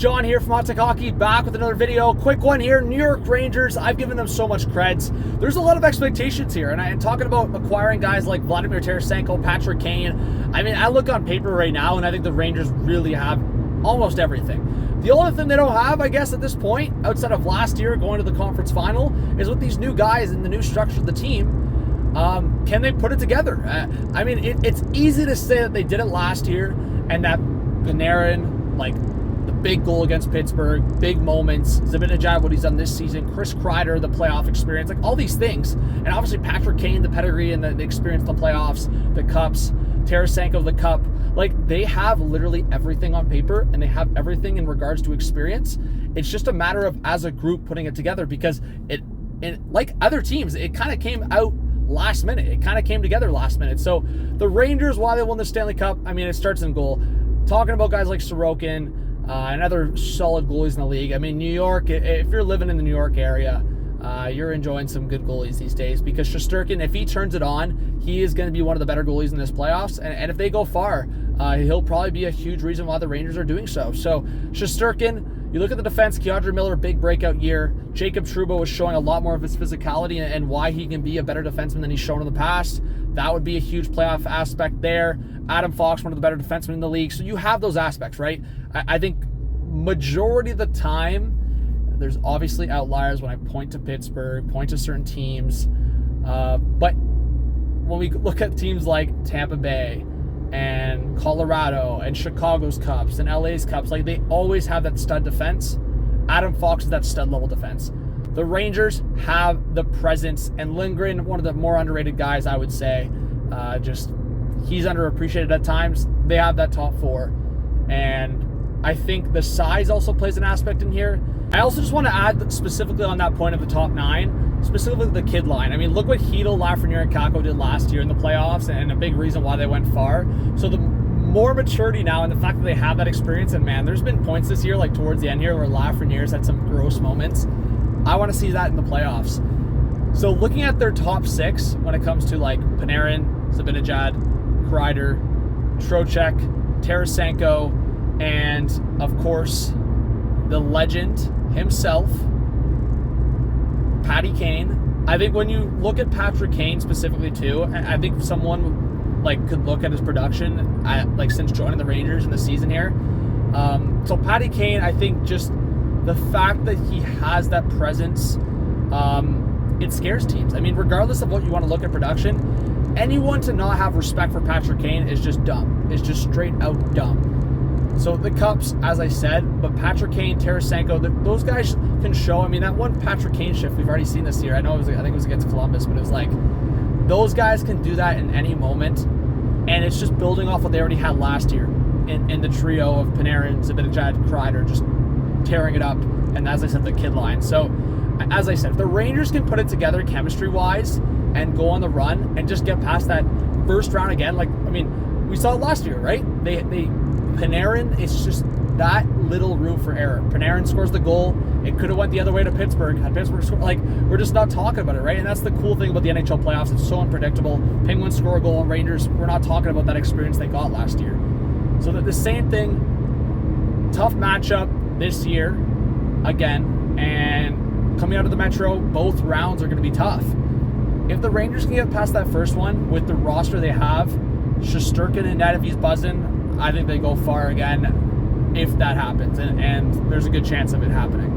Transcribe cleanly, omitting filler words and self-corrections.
John here from Hot Tech Hockey, back with another video. Quick one here. New York Rangers, I've given them so much creds. There's a lot of expectations here, and talking about acquiring guys like Vladimir Tarasenko, Patrick Kane. I mean, I look on paper right now, and I think the Rangers really have almost everything. The only thing they don't have, I guess, at this point, outside of last year going to the conference final, is with these new guys and the new structure of the team. Can they put it together? I mean, it's easy to say that they did it last year, and that Panarin, like, the big goal against Pittsburgh, big moments, Zibanejad, what he's done this season, Chris Kreider, the playoff experience, like all these things. And obviously Patrick Kane, the pedigree and the experience, the playoffs, the cups, Tarasenko, the cup. Like, they have literally everything on paper, and they have everything in regards to experience. It's just a matter of, as a group, putting it together, because like other teams, it kind of came out last minute. It kind of came together last minute. So the Rangers, why they won the Stanley Cup, I mean, it starts in goal. Talking about guys like Sorokin, and other solid goalies in the league. I mean, New York, if you're living in the New York area, you're enjoying some good goalies these days, because Shesterkin, if he turns it on, he is going to be one of the better goalies in this playoffs. And if they go far, he'll probably be a huge reason why the Rangers are doing so. So Shesterkin, you look at the defense, Keandre Miller, big breakout year. Jacob Trouba was showing a lot more of his physicality and why he can be a better defenseman than he's shown in the past. That would be a huge playoff aspect there. Adam Fox, one of the better defensemen in the league. So you have those aspects, right? I think majority of the time, there's obviously outliers when I point to Pittsburgh, point to certain teams. But when we look at teams like Tampa Bay and Colorado and Chicago's Cups and LA's Cups, like, they always have that stud defense. Adam Fox is that stud level defense. The Rangers have the presence, and Lindgren, one of the more underrated guys, I would say. He's underappreciated at times. They have that top four. And I think the size also plays an aspect in here. I also just want to add specifically on that point of the top nine, specifically the kid line. I mean, look what Hedl, Lafreniere, and Kakko did last year in the playoffs, and a big reason why they went far. So the more maturity now, and the fact that they have that experience, and man, there's been points this year, like towards the end here, where Lafreniere's had some gross moments. I want to see that in the playoffs. So looking at their top six, when it comes to like Panarin, Zibanejad, Kreider, Trocheck, Tarasenko, and of course the legend himself, Patty Kane. I think when you look at Patrick Kane specifically too, I think someone like could look at his production like since joining the Rangers in the season here. So Patty Kane, I think just the fact that he has that presence, it scares teams. I mean, regardless of what you want to look at production, anyone to not have respect for Patrick Kane is just dumb. It's just straight out dumb. So the Cups, as I said, but Patrick Kane, Tarasenko, those guys can show. I mean, that one Patrick Kane shift we've already seen this year. I know I think it was against Columbus, but it was like those guys can do that in any moment, and it's just building off what they already had last year in the trio of Panarin, Zibanejad, Kreider, just tearing it up. And as I said, the kid line. So as I said, if the Rangers can put it together chemistry-wise and go on the run and just get past that first round again, like, I mean, we saw it last year, right? Panarin, it's just that little room for error. Panarin scores the goal. It could have went the other way to Pittsburgh. Had Pittsburgh scored, like, we're just not talking about it, right? And that's the cool thing about the NHL playoffs. It's so unpredictable. Penguins score a goal, and Rangers, we're not talking about that experience they got last year. So the same thing, tough matchup this year, again, and coming out of the Metro, both rounds are going to be tough. If the Rangers can get past that first one with the roster they have, Shesterkin and net, if he's buzzing, I think they go far again if that happens, and there's a good chance of it happening.